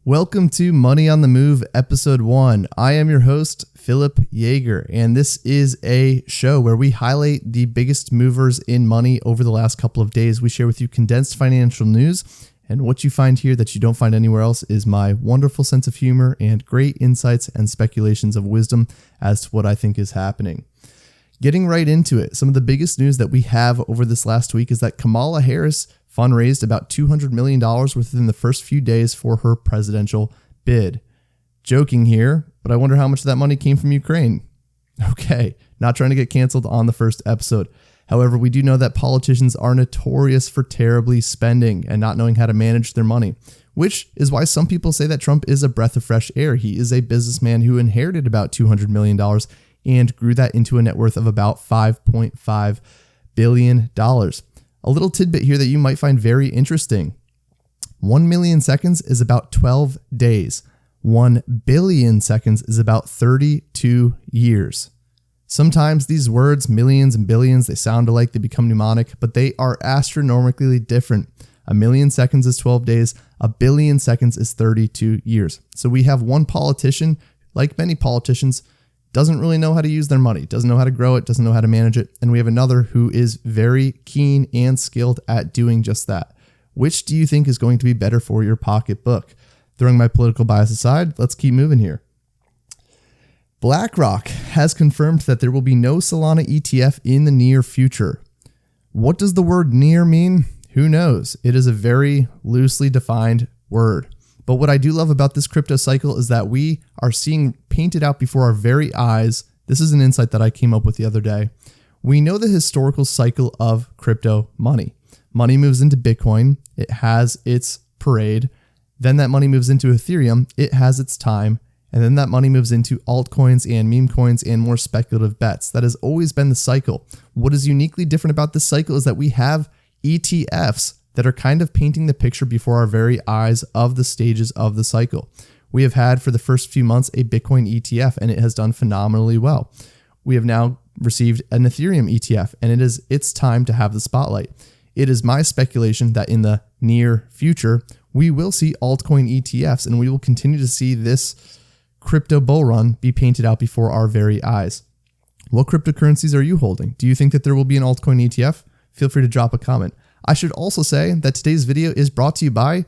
Welcome to Money on the Move, Episode 1. I am your host, Philip Yeager, and this is a show where we highlight the biggest movers in money over the last couple of days. We share with you condensed financial news, and what you find here that you don't find anywhere else is my wonderful sense of humor and great insights and speculations of wisdom as to what I think is happening. Getting right into it, some of the biggest news that we have over this last week is that Kamala Harris fundraised about $200 million within the first few days for her presidential bid. Joking here, but I wonder how much of that money came from Ukraine. Okay, not trying to get canceled on the first episode. However, we do know that politicians are notorious for terribly spending and not knowing how to manage their money, which is why some people say that Trump is a breath of fresh air. He is a businessman who inherited about $200 million and grew that into a net worth of about $5.5 billion. A little tidbit here that you might find very interesting. 1 million seconds is about 12 days. 1 billion seconds is about 32 years. Sometimes these words, millions and billions, they sound alike, they become mnemonic, but they are astronomically different. 1 million seconds is 12 days. 1 billion seconds is 32 years. So we have one politician, like many politicians, doesn't really know how to use their money, doesn't know how to grow it, doesn't know how to manage it. And we have another who is very keen and skilled at doing just that. Which do you think is going to be better for your pocketbook? Throwing my political bias aside, let's keep moving here. Blackrock has confirmed that there will be no Solana ETF in the near future. What does the word near mean? Who knows? It is a very loosely defined word. But what I do love about this crypto cycle is that we are seeing painted out before our very eyes. This is an insight that I came up with the other day. We know the historical cycle of crypto money. Money moves into Bitcoin. It has its parade. Then that money moves into Ethereum. It has its time. And then that money moves into altcoins and meme coins and more speculative bets. That has always been the cycle. What is uniquely different about this cycle is that we have ETFs that are kind of painting the picture before our very eyes of the stages of the cycle. We have had for the first few months a Bitcoin ETF, and it has done phenomenally well. We have now received an Ethereum ETF, and it is its time to have the spotlight. It is my speculation that in the near future, we will see altcoin ETFs, and we will continue to see this crypto bull run be painted out before our very eyes. What cryptocurrencies are you holding? Do you think that there will be an altcoin ETF? Feel free to drop a comment. I should also say that today's video is brought to you by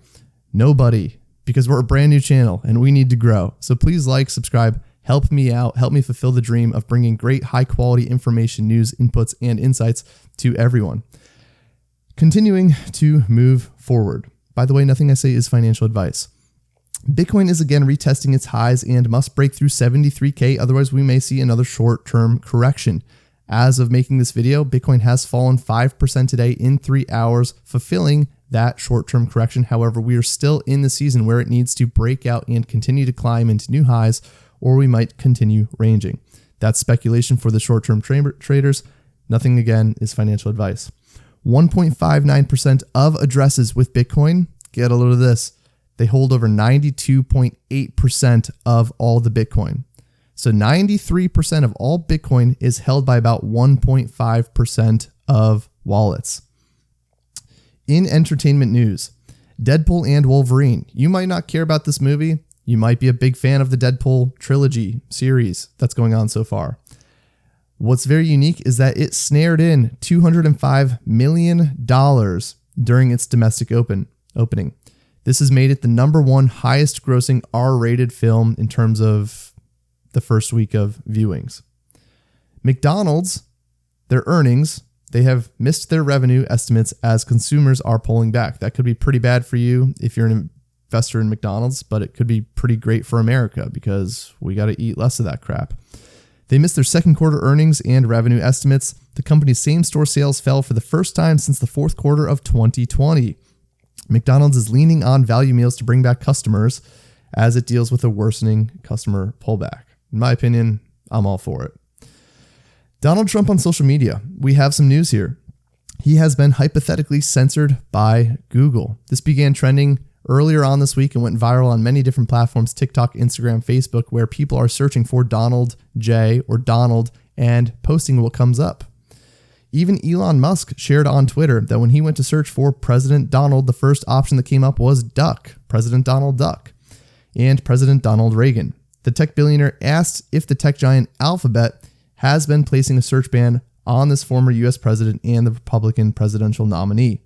nobody, because we're a brand new channel and we need to grow. So please like, subscribe, help me out, help me fulfill the dream of bringing great high quality information, news, inputs, and insights to everyone. Continuing to move forward. By the way, nothing I say is financial advice. Bitcoin is again retesting its highs and must break through 73K, otherwise we may see another short-term correction. As of making this video, Bitcoin has fallen 5% today in 3 hours, fulfilling that short-term correction. However, we are still in the season where it needs to break out and continue to climb into new highs, or we might continue ranging. That's speculation for the short-term traders. Nothing, again, is financial advice. 1.59% of addresses with Bitcoin, get a load of this, they hold over 92.8% of all the Bitcoin. So 93% of all Bitcoin is held by about 1.5% of wallets. In entertainment news, Deadpool and Wolverine. You might not care about this movie. You might be a big fan of the Deadpool trilogy series that's going on so far. What's very unique is that it snared in $205 million during its domestic opening. This has made it the #1 highest grossing R-rated film in terms of the first week of viewings. McDonald's, their earnings, they have missed their revenue estimates as consumers are pulling back. That could be pretty bad for you if you're an investor in McDonald's, but it could be pretty great for America because we got to eat less of that crap. They missed their second quarter earnings and revenue estimates. The company's same-store sales fell for the first time since the fourth quarter of 2020. McDonald's is leaning on value meals to bring back customers as it deals with a worsening customer pullback. In my opinion, I'm all for it. Donald Trump on social media. We have some news here. He has been hypothetically censored by Google. This began trending earlier on this week and went viral on many different platforms, TikTok, Instagram, Facebook, where people are searching for Donald J or Donald and posting what comes up. Even Elon Musk shared on Twitter that when he went to search for President Donald, the first option that came up was Duck, President Donald Duck. and President Donald Reagan. The tech billionaire asked if the tech giant Alphabet has been placing a search ban on this former US president and the Republican presidential nominee.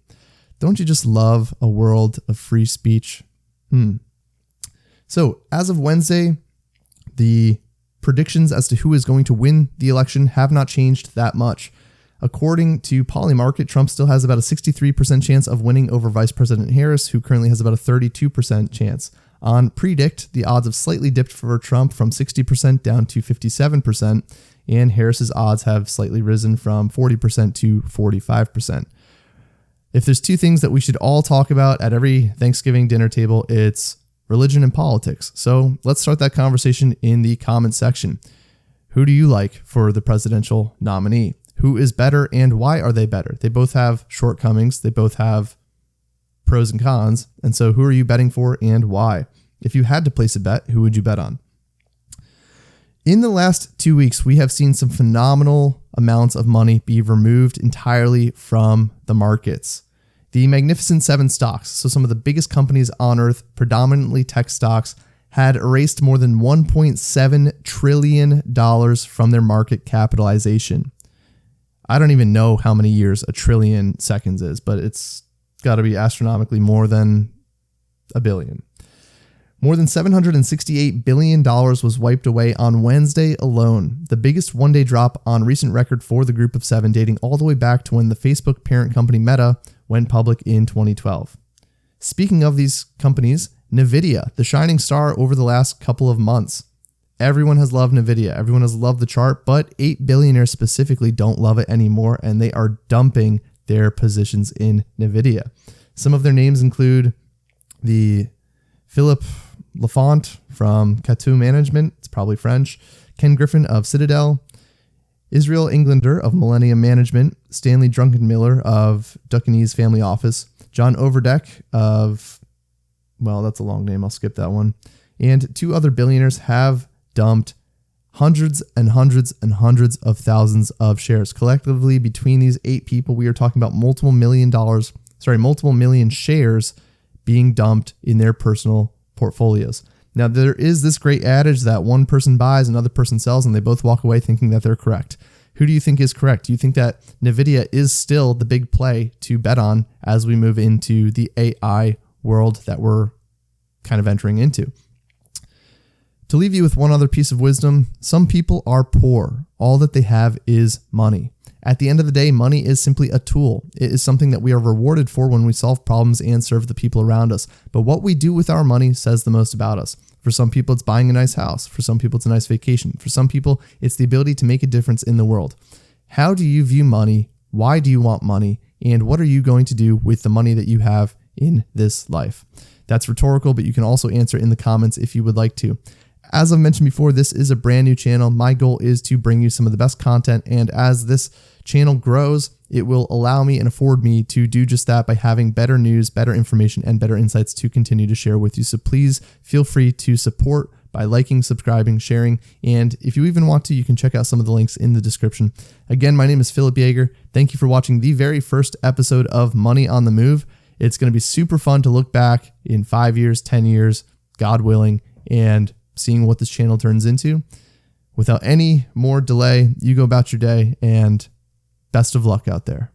Don't you just love a world of free speech? So, as of Wednesday, the predictions as to who is going to win the election have not changed that much. According to Polymarket, Trump still has about a 63% chance of winning over Vice President Harris, who currently has about a 32% chance. On Predict, the odds have slightly dipped for Trump from 60% down to 57%, and Harris's odds have slightly risen from 40% to 45%. If there's two things that we should all talk about at every Thanksgiving dinner table, it's religion and politics. So let's start that conversation in the comment section. Who do you like for the presidential nominee? Who is better and why are they better? They both have shortcomings. They both have pros and cons. And so who are you betting for and why? If you had to place a bet, who would you bet on? In the last 2 weeks, we have seen some phenomenal amounts of money be removed entirely from the markets. The Magnificent Seven stocks, so some of the biggest companies on earth, predominantly tech stocks, had erased more than $1.7 trillion from their market capitalization. I don't even know how many years a trillion seconds is, but it's got to be astronomically more than a billion. More than $768 billion was wiped away on Wednesday alone, the biggest one-day drop on recent record for the group of seven, dating all the way back to when the Facebook parent company Meta went public in 2012. Speaking of these companies, Nividia, the shining star over the last couple of months. Everyone has loved Nividia. Everyone has loved the chart, but 8 billionaires specifically don't love it anymore, and they are dumping their positions in Nividia. Some of their names include the Philip Lafont from Catou Management, it's probably French, Ken Griffin of Citadel, Israel Englander of Millennium Management, Stanley Druckenmiller of Duckenese Family Office, John Overdeck of, well, that's a long name, I'll skip that one, and two other billionaires have dumped hundreds and hundreds and hundreds of thousands of shares. Collectively, between these 8 people, we are talking about multiple million shares being dumped in their personal portfolios. Now, there is this great adage that one person buys, another person sells, and they both walk away thinking that they're correct. Who do you think is correct? Do you think that Nividia is still the big play to bet on as we move into the AI world that we're kind of entering into? To leave you with one other piece of wisdom, some people are poor. All that they have is money. At the end of the day, money is simply a tool. It is something that we are rewarded for when we solve problems and serve the people around us. But what we do with our money says the most about us. For some people, it's buying a nice house. For some people, it's a nice vacation. For some people, it's the ability to make a difference in the world. How do you view money? Why do you want money? And what are you going to do with the money that you have in this life? That's rhetorical, but you can also answer in the comments if you would like to. As I've mentioned before, this is a brand new channel. My goal is to bring you some of the best content, and as this channel grows, it will allow me and afford me to do just that by having better news, better information, and better insights to continue to share with you. So please feel free to support by liking, subscribing, sharing, and if you even want to, you can check out some of the links in the description. Again, my name is Philip Yeager. Thank you for watching the very first episode of Money on the Move. It's going to be super fun to look back in 5 years, 10 years, God willing, and seeing what this channel turns into. Without any more delay, you go about your day, and best of luck out there.